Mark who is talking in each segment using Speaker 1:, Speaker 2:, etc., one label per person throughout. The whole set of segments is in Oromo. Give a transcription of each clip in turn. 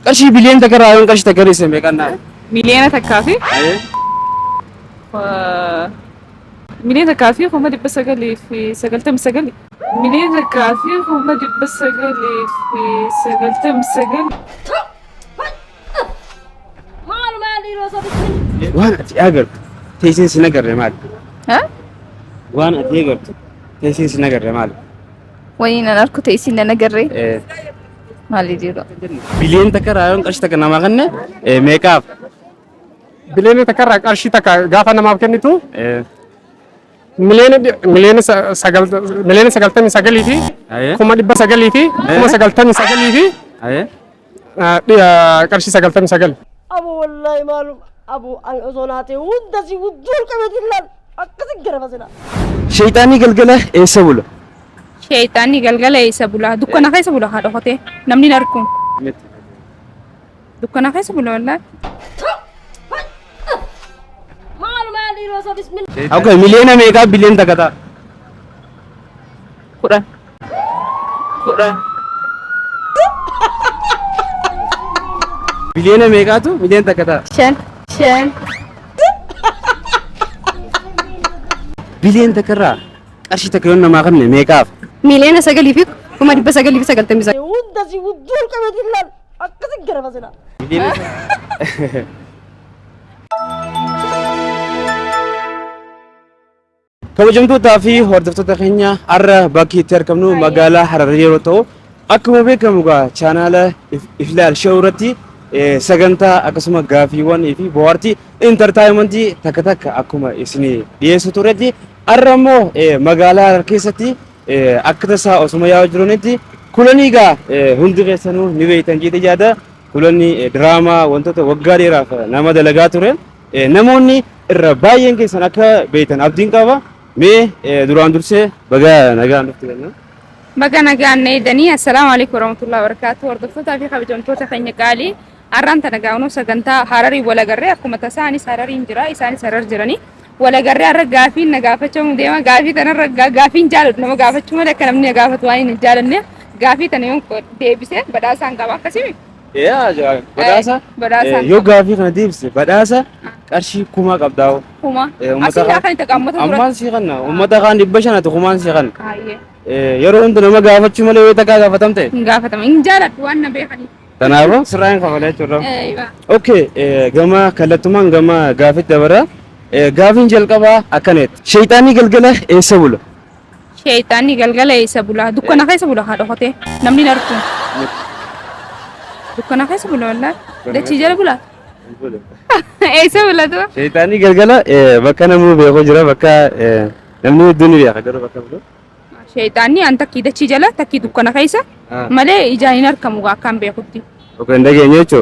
Speaker 1: قرشي بليون تكرر قرش تكرر اسمه كنا
Speaker 2: مليون تكافي
Speaker 1: ايه
Speaker 2: مليون تكافي هم دي بس قال لي في سجلتم سجل مليون تكافي هم دي بس قال لي في سجلتم سجل
Speaker 1: وانا اتياجر تيسين سنقر يا مال
Speaker 2: ها
Speaker 1: وانا اتياجر تيسين سنقر يا مال
Speaker 2: وين انا اركو تيسين انا قري
Speaker 1: ايه
Speaker 2: مالي ديرو
Speaker 1: بليون تكرر قرش تكنا ما غنى ميك اب
Speaker 3: بلين تكرر قرشي تكا غافنا ما بكنيتو
Speaker 1: ايه
Speaker 3: مليون سجلتم سجلي في
Speaker 1: ايه
Speaker 3: كم دي بس سجلي في كم سجلتم سجلي في
Speaker 1: ايه
Speaker 3: دي قرشي سجلتم سجل
Speaker 4: أبو والله معلوم أبو الأذوناتي ودسي ودور كمدي لان أكثر جربنا
Speaker 1: شيطاني قلقله ايه سبله
Speaker 2: شيطاني قلقله يسبولا دكنا خاي سبولا هذا خوته نمني نركم دكنا خاي سبولا والله
Speaker 4: مالي روسا بسم الله
Speaker 1: اوكي مليون ميك اب بليون تكتا
Speaker 2: قرآن
Speaker 1: بليون ميك اب مليون تكتا
Speaker 2: شان
Speaker 1: بليون تكرر قرش تكرر ما غنى ميك اب
Speaker 2: مليون سجلي فيك هم دي بس قال لي في سجلتم سجل
Speaker 4: ودسي ودور كمدي لان أكثر جربنا
Speaker 1: kabajamtoota fi hordoftoota keenya har'a bakki itti argamnu magaalaa Hararii yeroo ta'u akkuma beekamu chaanaala Iflaal Show irratti sagantaa akkasuma gaafiiwwan fi bohaartii intartaayimentii takka takka akkuma isin dhiyeessu turetti har'a immoo magaalaa Harar keessatti akka tasaa osuma yaa'aa jiranitti kulanii hundi keessanuu ni beektan jedhee yaada kulanii diraamaa wantoota waggaa dheeraaf nama dalagaa ture namoonni irra baay'een keessan akka beektan abdiin qaba. مي دوران درسه بقى نجان نفتكرنا
Speaker 2: بقى نجان نيدني السلام عليكم ورحمة الله وبركاته وردفتها في خبجمتو تخيني قالي أرانتا نجاونو سجنتا هارري ولا جري أكو متساني ساررين جرا إساني سارر جراني ولا جري الرجافين نجافتهم ديما جافي تنا الرجافين جالد نما جافتهم ولا كلام نيا جافت واين جالني جافي تنا يوم ديبسه بدأ سانجا كسيمي
Speaker 1: يا جا بدأسا
Speaker 2: بدأ
Speaker 1: يو جافي كنا ديبس بدأسا كارشي كوما قبضاو
Speaker 2: كوما أصل يا أخي تقامت
Speaker 1: أمان سيغنا ومتى كان دبشنا تكومان سيغنا
Speaker 2: هاي
Speaker 1: يرون تنما جافت شو ملي ويتكا جافتمته
Speaker 2: جافتم إن جالت وانا بيخني
Speaker 1: تنابو سراين خبالي تورم
Speaker 2: أيوة
Speaker 1: اوكي جما كلتمان جما جافت دبرا جافين جلقبا أكنت شيطاني قلقله سبله
Speaker 2: شيطاني قلقله يسبولا دكنا خاي سبولا هذا خوته نمني نركم دكنا خاي سبولا والله ده تيجي بولا ايه سبولا تو
Speaker 1: شيطاني قلقله بكنا مو بيخو جرا بكا نمني الدنيا خدرو بكا بلو
Speaker 2: شيطاني أنت كده تيجي لا تكيد دكنا خايسة ماله إجاني نركم وقام بيخوتي
Speaker 1: اوكي ndage nyecho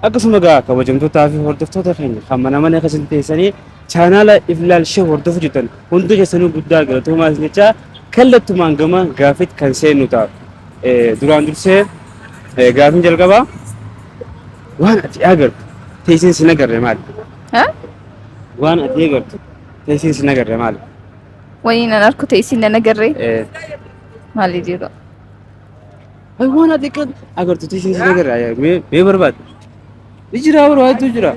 Speaker 1: akkasuma kabajamtootaa fi hordoftoota keenya kan mana keessatti teessanii chaanaala Iflaal Show hordofu jirtan hundi keessanuu guddaa galatoomaa jecha kallattumaan gama gaafit kan seennu ta'a. Duraan dursee gaafin jalqabaa waan ati agartu teessin sin agarre maali? Waan ati agartu teessin sin agarre maali?
Speaker 2: وين أنا أركض تيسين أنا قري مالي ديرو
Speaker 1: أي وانا ديك أقدر تيجي سنقر يا مي برباد يجرا ورا تجرا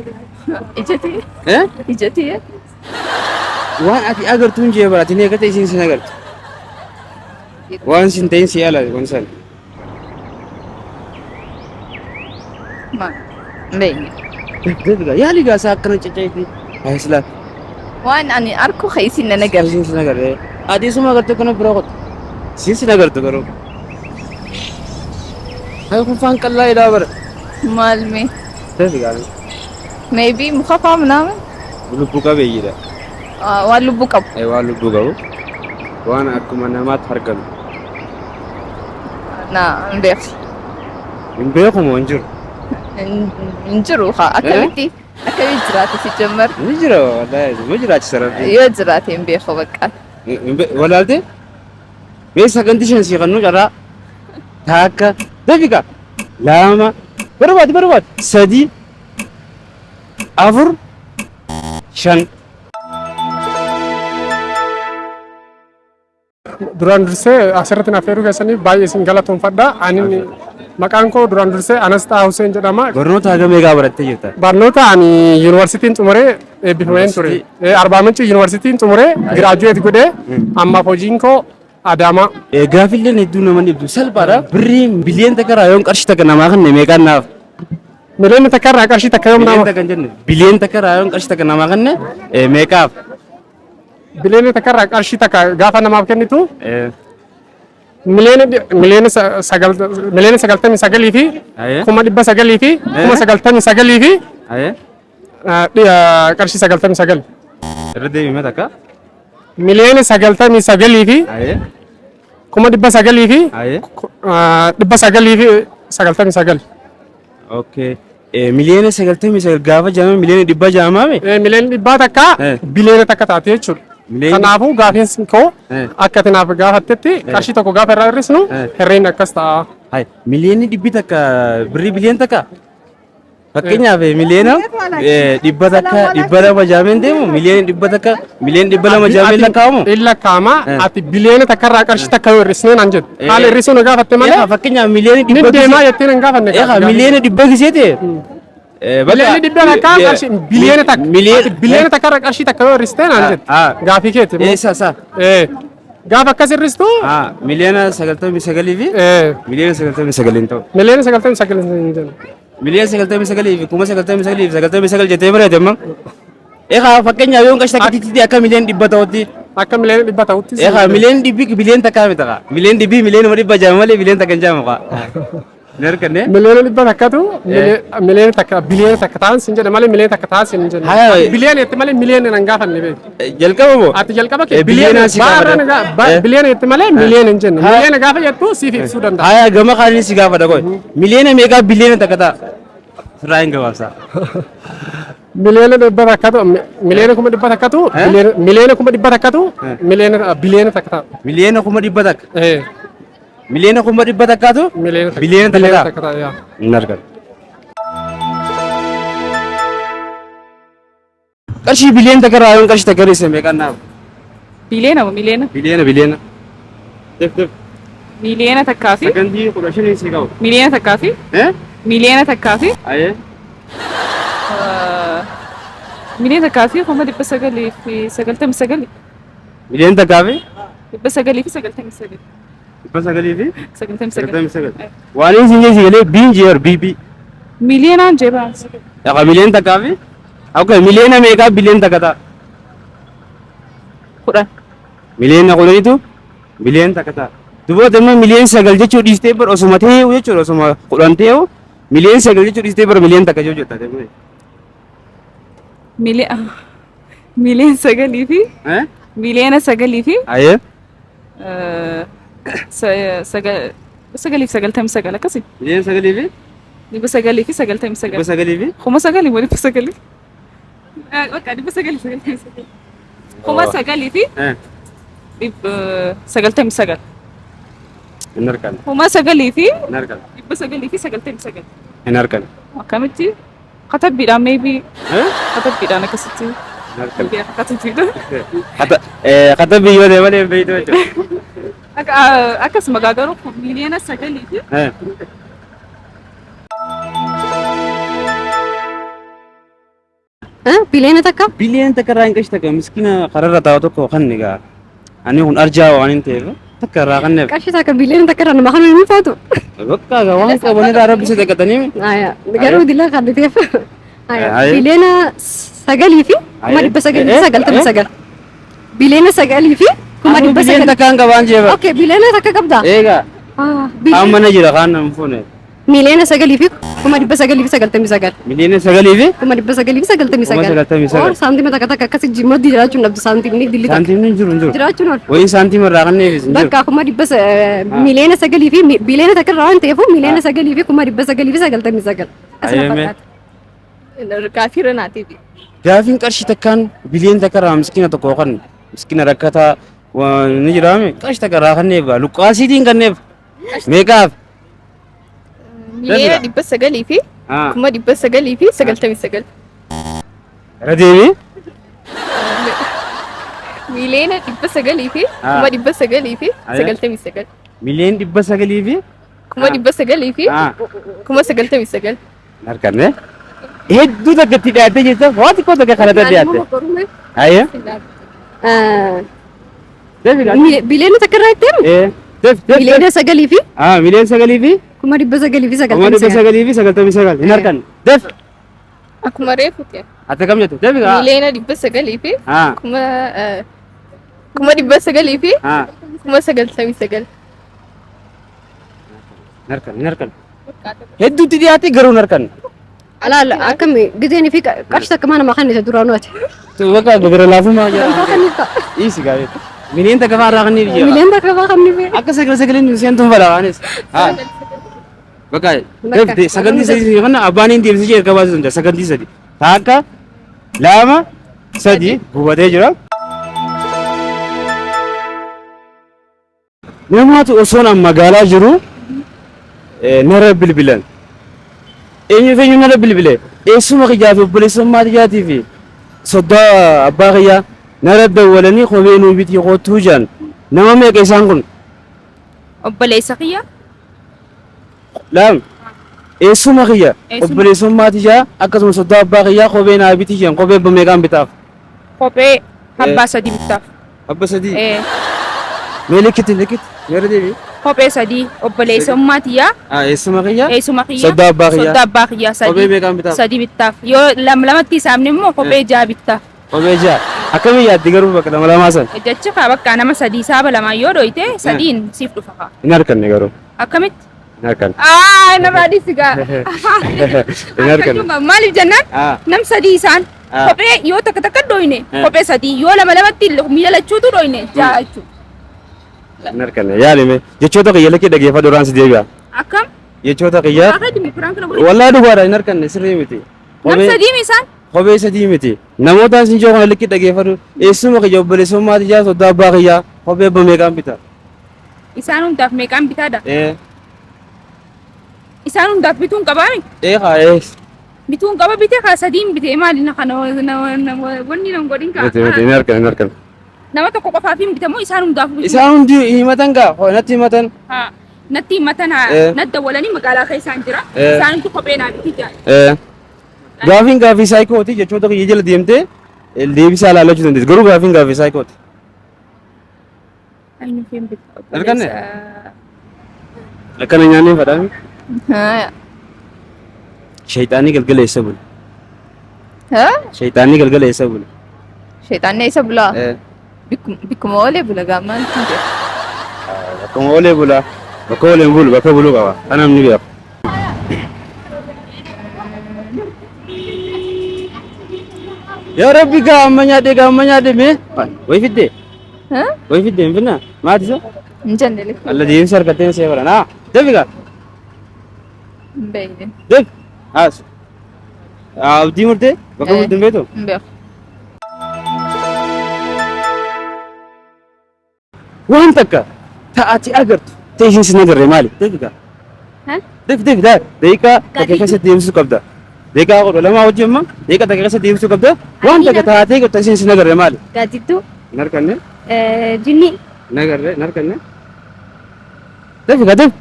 Speaker 2: إجتي
Speaker 1: إيه
Speaker 2: إجتي
Speaker 1: وانا أتي أقدر تونجي برا تني أقدر تيجي سنقر وان سنتين سيالا وانسان
Speaker 2: ما بيني
Speaker 1: ده يا لي قاسا كنا تجايتي هاي سلا
Speaker 2: وين أنا أركض خيسين أنا قري
Speaker 1: تيجي سنقر أدي سما قدرت كنا بروقت سين سنقر تقرو هاي خفان كلا إلى بر
Speaker 2: مالمي
Speaker 1: ده قال
Speaker 2: maybe مخافة منام
Speaker 1: لبوكا بيجي
Speaker 2: والو بوكاب
Speaker 1: أيوة لبوكا وانا أكو منامات هرقل
Speaker 2: نا نبيخ
Speaker 1: من بيكم وانجر
Speaker 2: نجروها أكلتي أكلت جراتي في جمر
Speaker 1: نجرا والله مجرا تسرب
Speaker 2: يا جراتي نبيخ وبكال
Speaker 1: ولا ده بس كنديشن سيغنو جرا تاكا دفيكا لاما برباد سدي أفر شن
Speaker 3: duraan dursee asirratti naaf eeruu keessaniif baay'ee isin galatoomfadha. Ani maqaan koo duraan dursee Anastaa Hussein jedhama.
Speaker 1: Barnoota hagam eegaa barattee jirta?
Speaker 3: Barnoota ani yuunivarsiitiin xumuree eebbifameen ture. Arbaa Minci yuunivarsiitiin xumuree giraajuweet godhee ammaaf hojiin koo Adaamaa.
Speaker 1: Gaaffileen hedduu nama dhibdu salphaadha. Birrii biliyoona takka raayoon qarshii takka namaa kenne meeqaan naaf?
Speaker 3: Miliyoona takka irraa qarshii takka yoom
Speaker 1: Biliyoona
Speaker 3: nama?
Speaker 1: takka hin jenne. Biliyoona takka raayoon qarshii takka namaa kenne meeqaaf?
Speaker 3: Biliyoona takka irraa qarshii takka gaafa namaaf kennitu miliyoona sagaltamii sagalii fi
Speaker 1: Ayee.
Speaker 3: 900 fi 99 fi
Speaker 1: Ayee.
Speaker 3: qarshii 99.
Speaker 1: Irra deebime takka?
Speaker 3: Miliyoona 99 fi
Speaker 1: Ayee.
Speaker 3: 900 fi
Speaker 1: Ayee.
Speaker 3: 900 fi 99.
Speaker 1: Okay. Miliyoona 99 gaafa jaama miliyoona 100 jaamaame?
Speaker 3: Miliyoona dhibbaa takka biliyoona takka taate jechuudha.
Speaker 1: Miliyoona-
Speaker 3: Kanaafuu gaafiin koo akka itti naaf gaafattetti qarshii tokko gaafa irraa hir'isnu herreen akkas ta'a.
Speaker 1: Hai, miliyoonni dhibbi takka birrii biliyoona takka? Fakkeenyaaf miliyoona dhibba takka dhibba lama jaameen deemu miliyoona dhibba takka miliyoona dhibba lama jaameen lakkaa'amu?
Speaker 3: Inni lakkaa'ama. Ati biliyoona takka irraa qarshii takka yoo hir'isnee naan jedhu. Haala hir'isuu na gaafatte malee
Speaker 1: Fakkeenyaaf miliyoona
Speaker 3: ni
Speaker 1: dhibba
Speaker 3: deemaa jettee nan gaafanne.
Speaker 1: miliyoona dhibba gisee ta'e?
Speaker 3: Biliyoona dhibba takka qarshii biliyoona takka biliyoona takka irraa qarshii takka yoo hir'istee naan jedhu. Gaafii keeti.
Speaker 1: Sa.
Speaker 3: Gaafa akkas hir'istu
Speaker 1: Miliyoona 99 fi miliyoona 99 ta'u.
Speaker 3: miliyoona 99 hin jennu.
Speaker 1: Miliyoona 99 fi 99 fi 99 jettee bareete amma. Fakkeenyaaf yoo qarshii takka titiiti akka miliyoona dhibba ta'utti.
Speaker 3: Akka miliyoona dhibba ta'utti.
Speaker 1: Miliyoona dhibbi biliyoona takkaa miti ta'a. Miliyoona dhibbi miliyoona dhibba jaama malee biliyoona takka hin jaamu qa'a. Ni arganne?
Speaker 3: Miliyoona dhibba takkatu miliyoona takka biliyoona takka ta'an sin jedhe malee miliyoona takka ta'an sin hin jenne. Biliyoona jetti malee miliyoona nan gaafanne beeku.
Speaker 1: Jalqaba moo?
Speaker 3: Ati jalqaba kee
Speaker 1: biliyoona si gaafadha.
Speaker 3: biliyoona jetti malee miliyoona hin jenne. Miliyoona gaafa jettu siif ibsuu danda'a.
Speaker 1: Haya gama kaaniin si gaafadha qoy. Miliyoona meeqaa biliyoona takka ta'a? Sirraa hin gabaabsaa.
Speaker 3: Miliyoona dhibba takkatu miliyoona kuma dhibba takkatu miliyoona kuma dhibba takkatu miliyoona biliyoona takka ta'a.
Speaker 1: Miliyoona kuma dhibba takka. Miliyoona kuma dhibba takkaatu? Biliyoona takka ta'a. Hin argan. Qarshii biliyoona takka raayoon qarshii takka hir'ise meeqaan naaf?
Speaker 2: Biliyoona moo miliyoona?
Speaker 1: Biliyoona. Def.
Speaker 2: Miliyoona takkaa fi
Speaker 1: Sakandii 15 si qabu.
Speaker 2: miliyoona takkaa fi miliyoona takkaa fi
Speaker 1: Ayee.
Speaker 2: miliyoona takkaa fi 999.
Speaker 1: Miliyoona takkaa fi
Speaker 2: 999.
Speaker 1: 900 fi
Speaker 2: 99.
Speaker 1: waan isin jeesi galee biin jeer biibii.
Speaker 2: Miliyoonaan jebaa.
Speaker 1: Yaqa miliyoona takkaa fi okay miliyoona meeqaa biliyoona takka ta'a?
Speaker 2: 10.
Speaker 1: Miliyoona 10tu biliyoona takka ta'a. Duboota immoo miliyoona 9 jechuu dhiistee bar osuma ta'eewu jechuudha osuma 10 ta'eewu miliyoona 9 jechuu dhiistee bar miliyoona takka jechuu jettee.
Speaker 2: Miliyoona 9 fi miliyoona 9 fi
Speaker 1: Ayee.
Speaker 2: 999 akkasii.
Speaker 1: Miliyoona 9 fi
Speaker 2: 900 fi 99.
Speaker 1: 900 fi
Speaker 2: 900 moo 900? Bakka 999. 900 fi 99.
Speaker 1: hin argan.
Speaker 2: 900 fi
Speaker 1: Hin argan.
Speaker 2: 900 fi 99.
Speaker 1: Hin argan.
Speaker 2: Akkamitti? Katabbiidhaan maybe katabbiidhaan akkasitti. Katabbiidhaan.
Speaker 1: Kata biyyoo deemalee hin beeytu jechuudha.
Speaker 2: Akkasuma garuu miliyoona 9 fi
Speaker 5: biliyoona takka?
Speaker 1: Biliyoona takka irraa hin qashi takka miskiina kararra taa'u tokko kan egaa ani kun arjaa waan hin ta'eef takka irraa kan neef.
Speaker 5: Qarshii takka biliyoona takka irraa nama kan hin faatu.
Speaker 1: Bakka egaa waan qaban irraa rabbise takkatanii.
Speaker 5: Garuu dila kadhateef. Biliyoona 9 fi 999. Biliyoona 9 fi 999.
Speaker 1: Biliyoona takka hin qabaan jeeba.
Speaker 5: Okay, biliyoona takka qabda.
Speaker 1: Eegaa. Kaan mana jira kaan nama fuune.
Speaker 5: Miliyoona 9 fi 999.
Speaker 1: Miliyoona 9 fi
Speaker 5: 999. Oo saantima takka takka akkasii jimmadii jiraachuun dhabdu saantimni dilli takka.
Speaker 1: saantimni hin jiru hin jiru.
Speaker 5: Jiraachuun oolu.
Speaker 1: Wayin saantima irraa kan neefis hin jiru.
Speaker 5: Bakka miliyoona 9 fi biliyoona takka irraa waan ta'eef miliyoona 9 fi 999. Asuma fakkaata.
Speaker 2: Gaafii ranaatiif.
Speaker 1: Gaafiin qarshii takkaan biliyoona takka irraa miskiina tokko kan miskiina rakkataa ni jiraame qarshii takka irraa kan neef luqqaasiitiin kan neef meeqaaf?
Speaker 2: Miliyoona 900 fi 900 fi 99.
Speaker 1: Irra deebii?
Speaker 5: miliyoona 900 fi
Speaker 1: Ah.
Speaker 5: 900 fi
Speaker 1: Aye.
Speaker 5: 99.
Speaker 1: Miliyoon 900 fi
Speaker 5: 900 fi
Speaker 1: Ah.
Speaker 5: 99.
Speaker 1: harkanne hedduu takkatti dhiyaattee jirta waan xiqqoo takka kanatti dhiyaatte. Ayya.
Speaker 5: Biliyoona takka irraa itti miliyoona 9 fi
Speaker 1: Miliyoon 9 fi
Speaker 5: 900 fi
Speaker 1: 900 fi 99 hin harkanne. Def
Speaker 5: Akkuma reefu ta'e.
Speaker 1: ati kam jettu defi gaa.
Speaker 5: Miliyoona 900 fi
Speaker 1: Ah
Speaker 5: 900 fi
Speaker 1: ah
Speaker 5: 99.
Speaker 1: hin harkanne. Hedduutti dhiyaatte garuu hin harkanne.
Speaker 5: Alaala akkam gizeen fi qarshii takka mana makan isa duraanuu ati.
Speaker 1: Bakka gobira laafummaa jira.
Speaker 5: Kan kan isa.
Speaker 1: Isi gaafet. Miliyoon takka fa'aa irraa kan inni jira.
Speaker 5: Miliyoona takka fa'aa kan ni fi.
Speaker 1: Akka sagaleen seentuun fadha waanis. Haa. Bakka defte sagantii sadii kana abbaan hin deemsisee erga baasuu danda'a sagantii sadii. Takka lama sadii gubatee jira. Namaatu osoo nama magaalaa jiru nara bilbilan. Eenyuuf eenyu nara bilbile? Eessuma kiyyaa fi obboleessummaa kiyyaatii fi sodaa abbaa kiyyaa nara dawwalanii kophee nuu bitii kottuu jiran. Nama meeqa isaan kun?
Speaker 2: Obboleessa kiyya.
Speaker 1: Laam. Eessuma kiyya
Speaker 2: Eessuma.
Speaker 1: obboleessummaa kiyyaa akkasuma sodaa abbaa kiyyaa kophee naa bitii jiran kophee abba meeqaan bitaaf?
Speaker 2: Kophee abbaa sadii bittaaf.
Speaker 1: Abba sadii.
Speaker 2: Eh,
Speaker 1: Mee likkiti likkiti. Meera deebi.
Speaker 2: kophee sadii obboleessummaa kiyyaa.
Speaker 1: Eessuma kiyyaa?
Speaker 2: Eessuma kiyya.
Speaker 1: Sodaa abbaa kiyyaa.
Speaker 2: Sodaa abbaa kiyyaa
Speaker 1: Kophee
Speaker 2: sadii.
Speaker 1: meeqaan bitaaf?
Speaker 2: Sadii bittaaf. Yoo lamatti isaamne immoo kophee ja'a bittaaf.
Speaker 1: Kophee ja'a. Akkamii yaaddi garuu bakka lama lamaa san?
Speaker 2: Jecha kaa bakka nama sadii saaba lamaa yoo dhoyite sadiin siif dhufa kaa.
Speaker 1: Hin harkanne garuu.
Speaker 2: Akkamitti?
Speaker 1: Hin harkanne.
Speaker 2: Narraa dhisigaa.
Speaker 1: Hin harkanne.
Speaker 2: Maaliif jennaan?
Speaker 1: Ah.
Speaker 2: Nam sadii isaan
Speaker 1: Ah.
Speaker 2: kophee yoo takka takka dhoyne kophee sadii yoo lamatti miila lachuutu dhoyne ja'a jechuudha.
Speaker 1: Hin harkanne yaalime jechoota kiyya lakkii dhageeffadhu duraan si deebi'a.
Speaker 2: Akkam?
Speaker 1: Jechoota kiyyaa
Speaker 2: Akka dimokiraan kana godhe.
Speaker 1: wallaa dhugaadha hin harkanne sirrii miti.
Speaker 2: Nam sadii mi isaan?
Speaker 1: Kophee sadii miti. Namootaan sin jookan lakkii dhageeffadhu eessuma kiyya obboleessummaa kiyyaa sodaa abbaa kiyyaa kophee abba meeqaan bita?
Speaker 2: Isaan hundaaf meeqaan bitaadha?
Speaker 1: Ee
Speaker 2: Isaan hundaaf bituun qabaami?
Speaker 1: haa ees.
Speaker 2: Bituun qaba bitee kaa sadiin bitee maali na kana wanni nan godhin kaa.
Speaker 1: Miti miti hin harkanne hin harkanne.
Speaker 2: Nama tokko qofaaf hin bitamu isaan hundaaf bitu.
Speaker 1: Isaan hundi himatan gaa natti himatan.
Speaker 2: Haa. Natti himatan natti walanii magaalaa keessaan jira. Isaanitu kophee naa biti jaa.
Speaker 1: Gaafiin gaafii saayikooti jechoota kiyya jala deemtee deebisaa ilaalachuu dandeessi. Garuu gaafiin gaafii saayikooti.
Speaker 2: Ayi nuuf hin bitu.
Speaker 1: Harkanne? Akkana nyaannee fadhaami.
Speaker 5: Haa.
Speaker 1: Shayxaanii galgala eessa bula?
Speaker 5: Haa?
Speaker 1: Shayxaanii galgala eessa bula?
Speaker 5: Shayxaanni isa bulaa. Bikkuma oolee bula gaammaan tuute.
Speaker 1: Bakkuma oolee bula. Bakka ooleen bulu bakka buluu qaba. Kanam ni beeku. Yaa Rabbi gaa amma nyaadhee mee? Wayi fiddee?
Speaker 5: Haa?
Speaker 1: Wayi fiddee hin finna? Maati isa?
Speaker 5: Hin jenne lekka.
Speaker 1: Alla deemsa harkattee see bara. Naa deebi gaa.
Speaker 5: Hin beekne.
Speaker 1: Deebi. As. Abdii murtee? Bakka murtee hin beektu?
Speaker 5: Hin beeku.
Speaker 1: Waan takka ta'ati agartu teessin sin agarre maali? Deebi gaa.
Speaker 5: Haa?
Speaker 1: Deebi daqiiqaa takka keessatti deemsisuu qabda. Daqiiqaa kudha lamaa hojii amma daqiiqaa takka keessatti deemsisuu qabda. Waan takka taatee qabda teessin sin agarre maali?
Speaker 5: Gaazittuu.
Speaker 1: Hin harkanne?
Speaker 5: Jinni.
Speaker 1: Hin agarre? Hin harkanne? Deebi gaa deebi.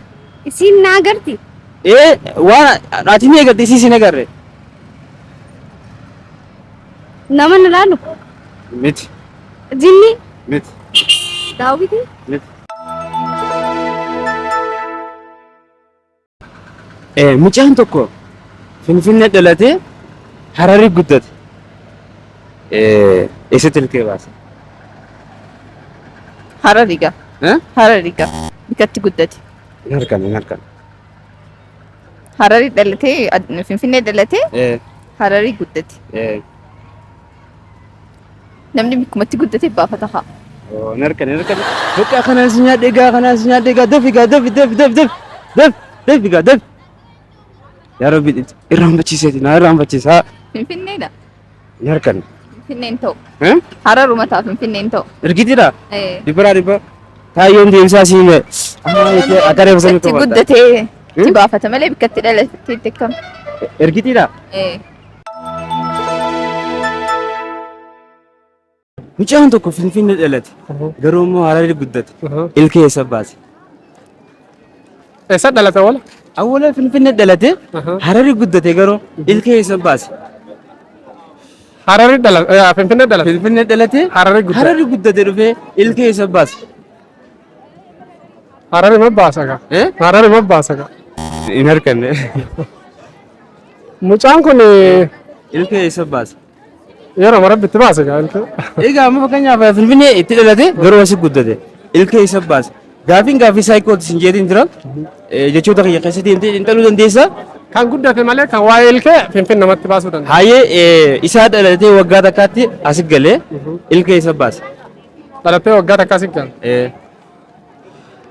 Speaker 5: Isin na agarti.
Speaker 1: Waan ati ni agartee isin sin agarre?
Speaker 5: Nama na laalu.
Speaker 1: Miti.
Speaker 5: Jinni.
Speaker 1: Miti.
Speaker 5: Daawwiti.
Speaker 1: Miti. Mucaan tokko Finfinnee dhalatee Hararii guddate. Eessatti ilkee baase?
Speaker 5: Harariga. Harariga. Bikkatti guddate.
Speaker 1: Hin harkanne hin harkanne.
Speaker 5: Hararii dhalatee Finfinnee dhalatee Hararii guddate. Namni bikkumatti guddate baafata haa.
Speaker 1: Hin harkanne hin harkanne. Bakka kanaan si nyaadhee gaa kanaan si nyaadhee gaa dafi gaa dafi gaa dafi. Yaa Rabbi irraanfachiiseeti naa irraanfachiisa.
Speaker 5: Finfinneedha.
Speaker 1: Hin harkanne.
Speaker 5: Finfinneen ta'u. Hararuma ta'a Finfinneen ta'u.
Speaker 1: Ergitiidha? Dhibba. Taayyoon deemsaa siin akka reeffa
Speaker 5: Bikkatti guddatee itti baafata malee bikkatti dhalatee itti akkam.
Speaker 1: Ergitiidha? mucaan tokko Finfinnee dhalate garuu immoo Hararii guddate ilkee eessa baase?
Speaker 3: Eessa dhalate wala?
Speaker 1: Awwaala Finfinnee dhalate Hararii guddate garuu ilkee eessa baase?
Speaker 3: Hararii dhalate Finfinnee dhalate.
Speaker 1: Finfinnee dhalate Hararii guddate dhufee ilkee eessa baase?
Speaker 3: Hararii ma baasa gaa? Hararii ma baasa gaa?
Speaker 1: Hin harkanne.
Speaker 3: Mucaan kun
Speaker 1: Ilkee eessa baase?
Speaker 3: yeroo mara bitti baasa gaa ilkee.
Speaker 1: Egaa amma fakkeenyaaf Finfinnee itti dhalate garuu asi guddate ilkee eessa baase? Gaafiin gaafii saayikooti sin jeetiin jira jechoota kiyya keessatti himtee xiinxaluu dandeessa.
Speaker 3: Kan guddate malee kan waa'ee ilkee Finfinnee namatti baasuu danda'a.
Speaker 1: Hayyee isaa dhalatee waggaa takkaatti asi galee ilkee eessa baase?
Speaker 3: Dhalatee waggaa takka asi gala.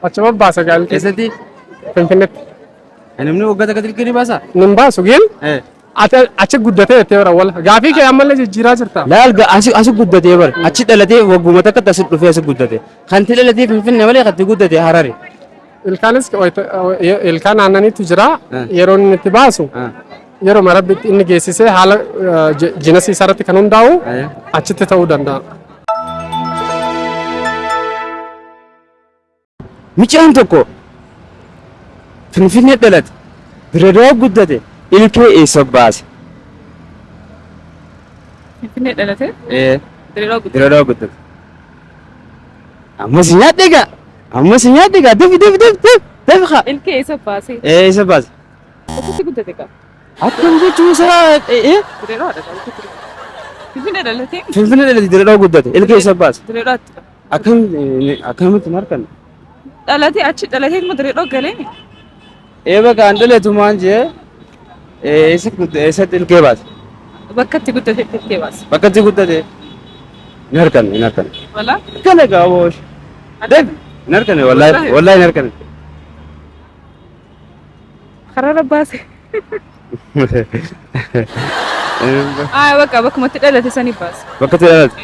Speaker 3: Achuma baasa gaa ilkee.
Speaker 1: Keessatti
Speaker 3: Finfinneetti.
Speaker 1: namni waggaa takkatti ilkee ni baasa?
Speaker 3: Nin baasu gin achi guddatee jettee bara wala. Gaafii kee ammallee jijjiiraa jirta.
Speaker 1: Laal asi guddatee bar achi dhalatee wagguma takkatti asi dhufee asi guddate. Kanti dhalatee Finfinnee malee kanti guddate Harare.
Speaker 3: Ilkaanis ilkaan aannaniitu jira yeroo inni itti baasu yeroo mara inni geessisee haala jinas isaa irratti kan hundaa'u achitti ta'uu danda'a.
Speaker 1: Mucaan tokko Finfinnee dhalate Dirreedawaa guddate ilkee eessa baase?
Speaker 2: Finfinnee dhalate
Speaker 1: Dirreedawaa guddate. Ammas nyaadhe egaa dafi kaa.
Speaker 2: ilkee eessa baase?
Speaker 1: Eessa baase?
Speaker 2: Bakka guddate qaba.
Speaker 1: Akkam jechuun isaa
Speaker 2: Dirreedawaa Finfinnee dhalate
Speaker 1: Finfinnee dhalate Dirreedawaa guddate ilkee eessa baase?
Speaker 2: Dirreedawaatti
Speaker 1: Akkamitti markanne?
Speaker 2: dhalatee achi dhalatee immoo Dirreedawa galeemi.
Speaker 1: Bakka an dhaleetu maan jee eessatti ilkee baase?
Speaker 2: Bakka itti guddate ilkee baase.
Speaker 1: Bakka itti guddate hin harkanne.
Speaker 2: Wala?
Speaker 1: Kana egaa woosh. Deebi hin harkanne wallaahi hin harkanne.
Speaker 2: Harara baase. Bakka bakkuma itti dhalate sanii baase.
Speaker 1: Bakka itti dhalate.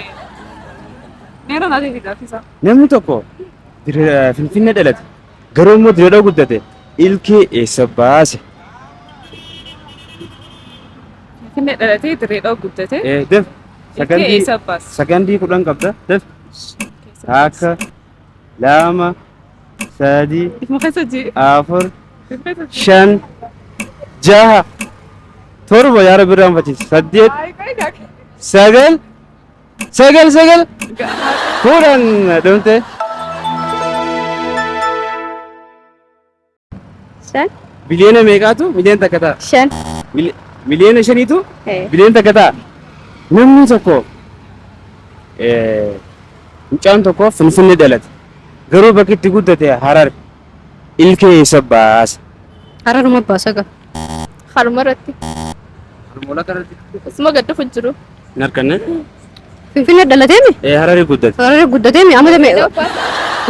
Speaker 2: Neera naatee fi gaaffisaa.
Speaker 1: Namni tokko Finfinnee dhalate garuu immoo Dirreedawaa guddate ilkee eessa baase?
Speaker 2: Finfinnee dhalatee Dirreedawa guddate.
Speaker 1: Def
Speaker 2: Ilkee eessa baase?
Speaker 1: sakandii 10 qabda. Def takka lama sadii
Speaker 2: Ifuma keessa jee.
Speaker 1: afur shan jaha torba yaa rabbi irraanfachiisi saddeet sagal kudhan dhumte.
Speaker 5: Shan.
Speaker 1: Biliyoona meeqaatu miliyoona takka ta'a?
Speaker 5: Shan.
Speaker 1: Miliyoona shaniitu biliyoona takka ta'a. Namni tokko mucaan tokko Finfinnee dhalate garuu bakki itti guddate Harare ilkee eessa baase?
Speaker 5: Hararuma baasa gaa.
Speaker 2: Haruma irratti.
Speaker 1: Harmoolaa kanatti
Speaker 2: Asuma gaddufu jiru.
Speaker 1: hin harkanne.
Speaker 5: Finfinnee dhalateemi?
Speaker 1: Harare guddate.
Speaker 5: Hararii guddateemi amma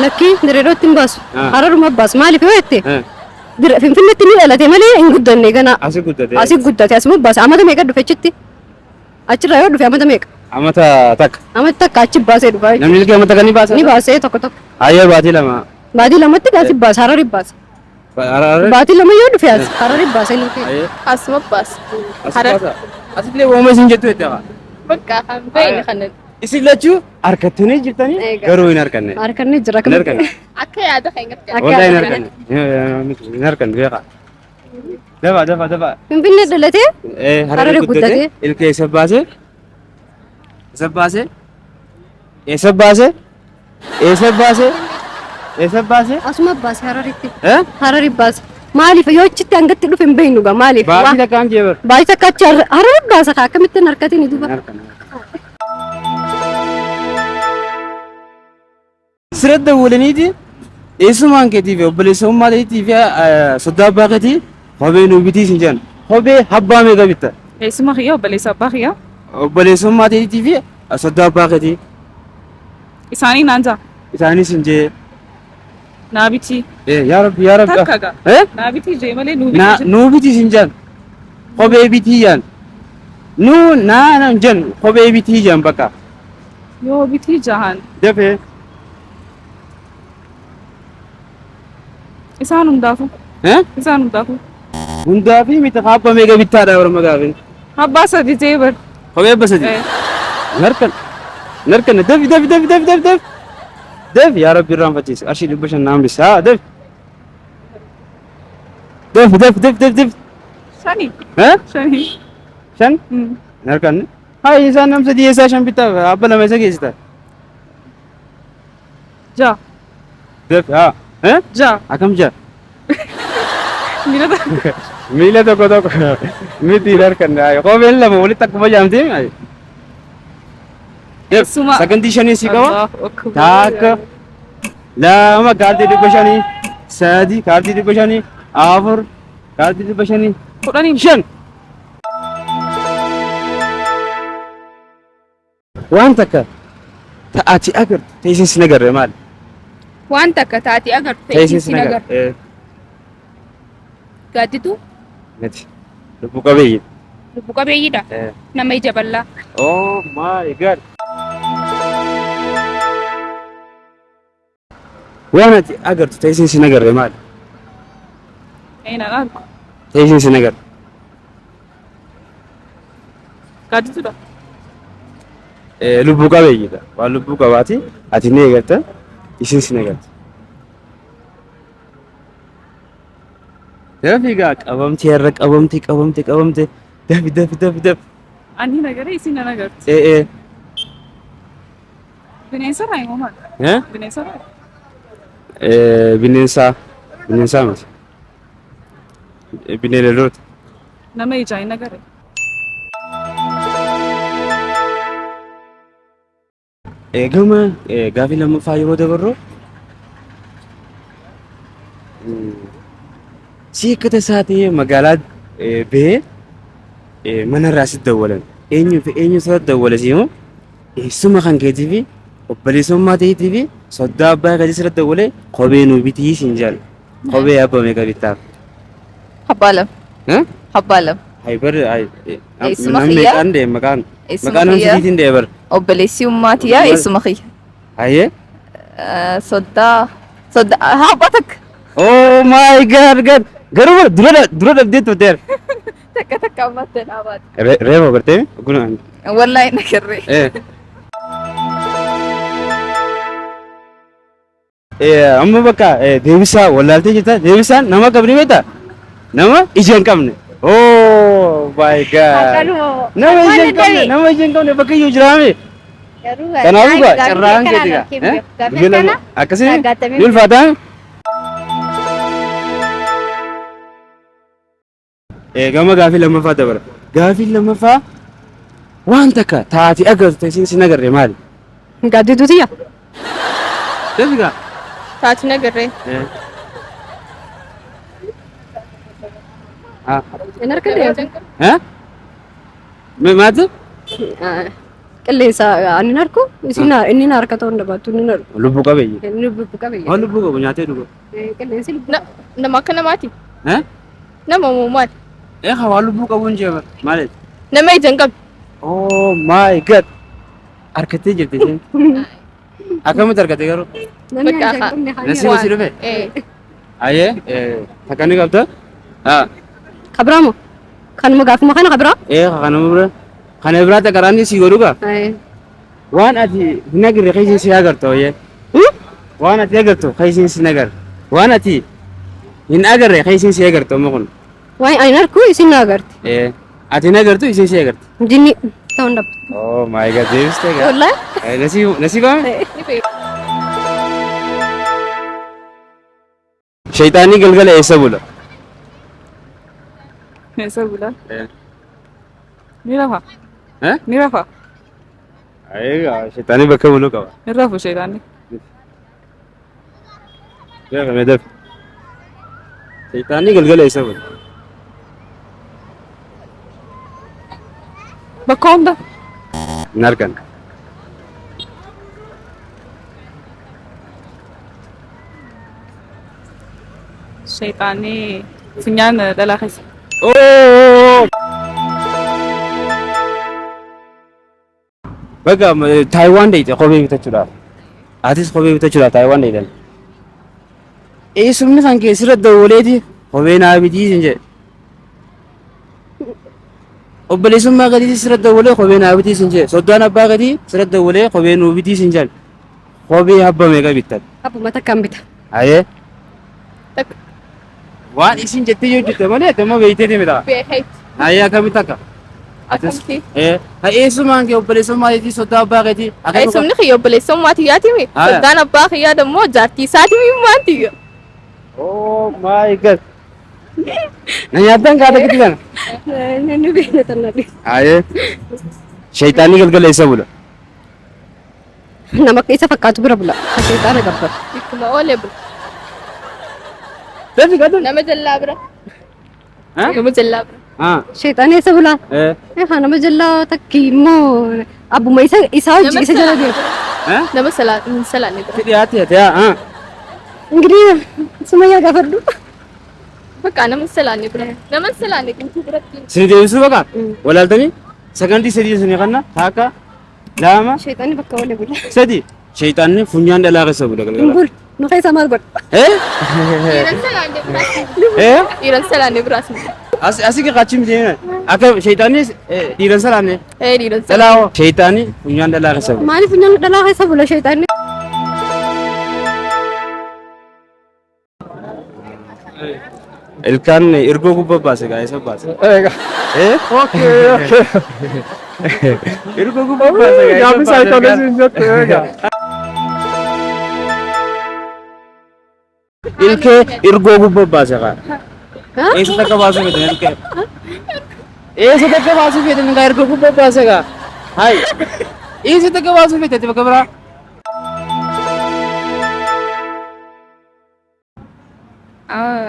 Speaker 5: lakkii Dirreedawatti hin baasu. Hararuma baasa maaliif yoo jette? Finfinneetti ni dhalate malee hin guddanne ganaa.
Speaker 1: Asi guddate.
Speaker 5: Asi guddate asuma baasa amata meeqa dhufe achitti? Achirraa yoo dhufe amata meeqa?
Speaker 1: Amata takka.
Speaker 5: Amata takka achi baasee dhufa.
Speaker 1: Namni ilkee amata kan ni baasa?
Speaker 5: Ni baasee tokko.
Speaker 1: Hayyee baatii lama.
Speaker 5: Baatii lamatti gaasi baasa Hararii baasa.
Speaker 1: Harare.
Speaker 5: Baatii lama yoo dhufe as Hararii baasee ni ta'e.
Speaker 1: Hayyee.
Speaker 2: Asuma baase.
Speaker 1: Asi baasa. Asillee wooma isin jettu jettee
Speaker 2: Bakka beeyne kanan.
Speaker 1: isin lachuu harkattanii jirtanii garuu hin harkanne.
Speaker 5: Harkanni jira
Speaker 1: Hin harkanne.
Speaker 2: Akka yaada keenyatti.
Speaker 1: Wallahi hin harkanne. Hin harkanne beekaa. Dafa.
Speaker 5: Finfinnee dhalatee
Speaker 1: Harare guddate. Ilkee eessa baase? Eessa baase?
Speaker 5: asuma baase Hararitti.
Speaker 1: Hararii
Speaker 5: baase. Maaliif yoo achitti hangatti dhufe hin beeknu gaa maaliif?
Speaker 1: Baatii takkaan jeebar.
Speaker 5: Baatii takka achi Hararii baasa kaa akkamittiin harkatiin duuba.
Speaker 1: Sirratti waliiniiti eessumaan keetii fi obboleessummaa keetii fi sodaa abbaa keetii kophee nu bitii sin jedhan kophee abbaa meeqa bitta?
Speaker 2: Eessuma kiyya obboleessa abbaa kiyya.
Speaker 1: Obboleessummaa keetii fi sodaa abbaa keetii
Speaker 2: Isaanii naan jaa.
Speaker 1: isaanis hin jee
Speaker 2: Naabiti.
Speaker 1: yaa rabbi
Speaker 2: Takka gaa. Naabiti jee malee nuubi.
Speaker 1: nuu bitii sin jedhan kophee bitii jedhan nuu naa jedhan kophee bitii jedhan bakka
Speaker 2: Yoo bitii jahan.
Speaker 1: dafee
Speaker 2: Isaan hundaafu.
Speaker 1: hundaa fi miti abbaa meeqa bittaadha warra magaafin
Speaker 2: Abbaa sadi jee bar.
Speaker 1: kophee abbaa sadii. Harkan نركن دف دف دف دف دف دف دف يا ربي الرام فتيس أرشي لبش النام بس ها دف دف دف دف دف دف
Speaker 2: شاني
Speaker 1: ها
Speaker 2: شاني
Speaker 1: شن نركن هاي إنسان نام سدي إنسان شن بيتا أبلا ما يسقي إستا
Speaker 2: جا
Speaker 1: دف ها
Speaker 2: جا
Speaker 1: أكم جا
Speaker 2: ميلا
Speaker 1: ميلا تو كذا ميتي نركن هاي قوم إلا مولي تكبر جامتين هاي دف
Speaker 2: سما.
Speaker 1: سكندي شني سيكوا
Speaker 2: الله أكبر
Speaker 1: تاك لا ما كارتي دبشاني سادي كارتي دبشاني آفر كارتي دبشاني
Speaker 2: قراني
Speaker 1: شن وانتك تأتي أجر تيسين سنجر مال
Speaker 2: وانت كتاتي أجر
Speaker 1: تيسين
Speaker 2: تيسي نجر
Speaker 1: سنجر إيه
Speaker 2: قادتو
Speaker 1: نتي لبوكا بيجي
Speaker 2: لبوكا بعيدة
Speaker 1: إيه
Speaker 2: نما يجبلا
Speaker 1: أوه ماي جاد وانا أجر تيسين سنجر مال
Speaker 2: أين أنا
Speaker 1: تيسين سنجر
Speaker 2: قادتو ده
Speaker 1: لبوكا بيجي ده واللبوكا باتي أتيني أجرت تيسين سنجر دافي قاك أبمتي هرك أبمتي دافي دافي دافي دافي
Speaker 2: أني نجري سينا نجرت
Speaker 1: إيه
Speaker 2: بنيسر هاي ماما
Speaker 1: ها
Speaker 2: بنيسر
Speaker 1: bineensa miti bineeldoota
Speaker 2: نما يجاي نجري
Speaker 1: gama gaafii lammaffaa yeroo dabarru si akka tasaa ta'ee magaalaa bahee manarraa sitti dawwalan eenyu sitti dawwala siimo eessuma kan keetii fi obboleessummaa ta'eetii fi soddaa abbaa gadii sirratti dawwalee kophee nu bitii siin jaal kophee abbame qabittaaf
Speaker 6: حبالم حبالم
Speaker 1: haybar
Speaker 6: Eessuma
Speaker 1: namni
Speaker 6: kiyya?
Speaker 1: meeqaan deema maqaan
Speaker 6: Eessuma
Speaker 1: maqaan
Speaker 6: kiyya?
Speaker 1: namsiitiin deebar
Speaker 6: obboleessi ummaatiyaa eessuma kiyya
Speaker 1: hayyee
Speaker 6: soddaa haa abbaa
Speaker 1: oh my god garuu dura dhabdee turteer
Speaker 6: takka takka ammattee dhaabaati
Speaker 1: reema bartee kun
Speaker 6: wallaahi nagarree
Speaker 1: amma bakka deebisaa wallaaltee jirta deebisaan nama qabni beekta nama ija hin qabne oh my god nama ija hin qabne bakka iyyuu jiraame kanaafuu gaa carraan keetiga akkasii ni ulfaataa gama gaafii lammaffaa dabara gaafii lammaffaa waan takka taati agartu teessin sin agarre maali
Speaker 5: gaaddituu tiyya
Speaker 1: deebigaa
Speaker 6: taati nagarree
Speaker 5: hin argadde
Speaker 1: maati
Speaker 5: qilleensa ani narku isin inni na harka ta'uu hin dhabaattu inni narku
Speaker 1: lubbuu qabeeyyi
Speaker 5: inni lubbu qabeyya
Speaker 1: waan lubbuu qabu nyaatee dhugu
Speaker 5: qilleensi lubbu
Speaker 6: nama akka namaati nama uumamaan
Speaker 1: waan lubbuu qabu hin jeeba maali
Speaker 6: nama ija hin qabne
Speaker 1: oh my god harkattee jirti isheen akkamitti harkatte garuu
Speaker 5: namni
Speaker 6: Bakka
Speaker 5: ajaa qabne
Speaker 1: nasi wasii dhufe ayyee takkanni qabda
Speaker 5: kabraamoo kanuma gaafuma kana kabraa
Speaker 1: kana biraa takaraanni si godhuga waan ati hin agarre keessiin si agartu ayyee waan ati agartu keessiin si agarre waan ati hin agarre keessiin si agartu amma kun
Speaker 5: waan ani narku isin na agarti
Speaker 1: ati hin agartu isiin si agarti
Speaker 5: jinni ta'uu hin dhabu
Speaker 1: oh my god deebistee gaa
Speaker 5: wallaahi
Speaker 1: nasi baame shayxaanii galgala eessa bula
Speaker 2: Eessa bula? Ni rafa.
Speaker 1: Eh?
Speaker 2: Ni rafa.
Speaker 1: ayyee shayxaanii bakka buluu qaba
Speaker 2: Ni rafu shaytaanni.
Speaker 1: Deefame deef shayxaanii galgala eessa bula
Speaker 2: Bakka hunda.
Speaker 1: hin argan
Speaker 2: Shaytaanni funyaan dhalaa keessa.
Speaker 1: bakka Taayiwaan deeyite kophee bitachuudhaaf atis kophee bitachuudhaaf Taayiwaan deeytan eessumni kan keessirra dawwaleeti kophee naa bitii sin jedhe obboleessummaa gadii sirratti dawwalee kophee naa bitii siin jedhe soddaan abbaa gadii sirratti dawwalee kophee nuu bitii siin jedhe kophee habba meeqa bittan?
Speaker 5: Abbuma takkaan bita.
Speaker 1: Ayee
Speaker 6: Takka.
Speaker 1: waan isin jettee yoo jette malee amma beektee mita.
Speaker 6: Beekayti.
Speaker 1: Ayee akkamitti akka?
Speaker 6: Akkamitti?
Speaker 1: Eessumaan kee obboleessummaa gadii soddaa abbaa gadii
Speaker 6: Eessumni kiyya obboleessummaa tiyyaatimi.
Speaker 1: Haa.
Speaker 6: Soddaan abbaa kiyyaa dammoo jaartii isaatimi maan tiyya.
Speaker 1: Oh my god. Na nyaattan kaata gidi kana.
Speaker 5: Namni beekne tannaadhi.
Speaker 1: Ayee shayitaanni galgala isa bula.
Speaker 5: Nama isa fakkaatu bira bula. Shayitaana gabbata.
Speaker 6: Ikkuma oolee bula.
Speaker 1: Dafi gadi.
Speaker 6: Nama jallaa bira.
Speaker 1: Ha?
Speaker 6: Nama jallaa bira.
Speaker 1: Ah.
Speaker 5: Shayitaana eessa bula?
Speaker 1: Eh.
Speaker 5: Nama jallaa takki immoo abbuma isaa hojii isa jala deema.
Speaker 1: Eh?
Speaker 6: Nama salaanne bira.
Speaker 1: Dhiyaate yaa. Ah.
Speaker 5: Ingirii sumayyaa gaafadhu.
Speaker 6: Bakka nama salaanne bira. Nama salaanne qintuu biratti.
Speaker 1: Sini deebisuu baqa. Walaaltanii sagantii sadii sini kanna taaka lama
Speaker 5: Shayitaanni bakka oolee bula.
Speaker 1: sadi shayitaanni funyaan dhalaa keessa bula galgala.
Speaker 5: Bul nu keessa maal godha?
Speaker 1: Eh?
Speaker 6: Dhiiran salaanne biraas.
Speaker 1: Eh?
Speaker 6: Dhiiran salaanne biraas.
Speaker 1: Asii kan qachi miti akka shayitaanni dhiiran salaanne
Speaker 6: Dhiiran salaanne.
Speaker 1: dhalaa shayitaanni funyaan dhalaa keessa bula.
Speaker 5: Maaliif funyaan dhalaa keessa bula shayitaanni?
Speaker 1: Ilkaan ergoo gubbaa baase gaa isa baase.
Speaker 3: Eega.
Speaker 1: Eh?
Speaker 3: Okay, okay.
Speaker 1: Ergoo gubbaa baase gaa
Speaker 3: Gaaffii
Speaker 1: isa baase.
Speaker 3: saayikooloojii hin jettu eega.
Speaker 1: Ilkee ergoo gubbaa baase gaa.
Speaker 5: Ha?
Speaker 1: Eessa takka baasuu fedhan ilkee? Eessa takka baasuu fedhan gaa ergoo gubbaa baase gaa? Hai. Eessa takka baasuu fedhan bakka biraa?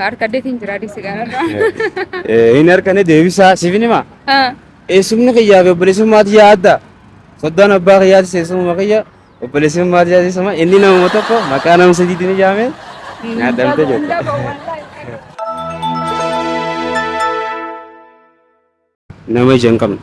Speaker 2: Harka deetiin jira adii sigaarraa.
Speaker 1: Inni harkanii deebisaa siifin himaa? Eessumni kiyyaa fi obboleessummaati yaadda. Soddaan abbaa kiyyaati seessummaa kiyya obboleessummaati yaadda inni nama tokko maqaa nama sadiitiin ijaame nyaadamte jirti. Nama ija hin qabne.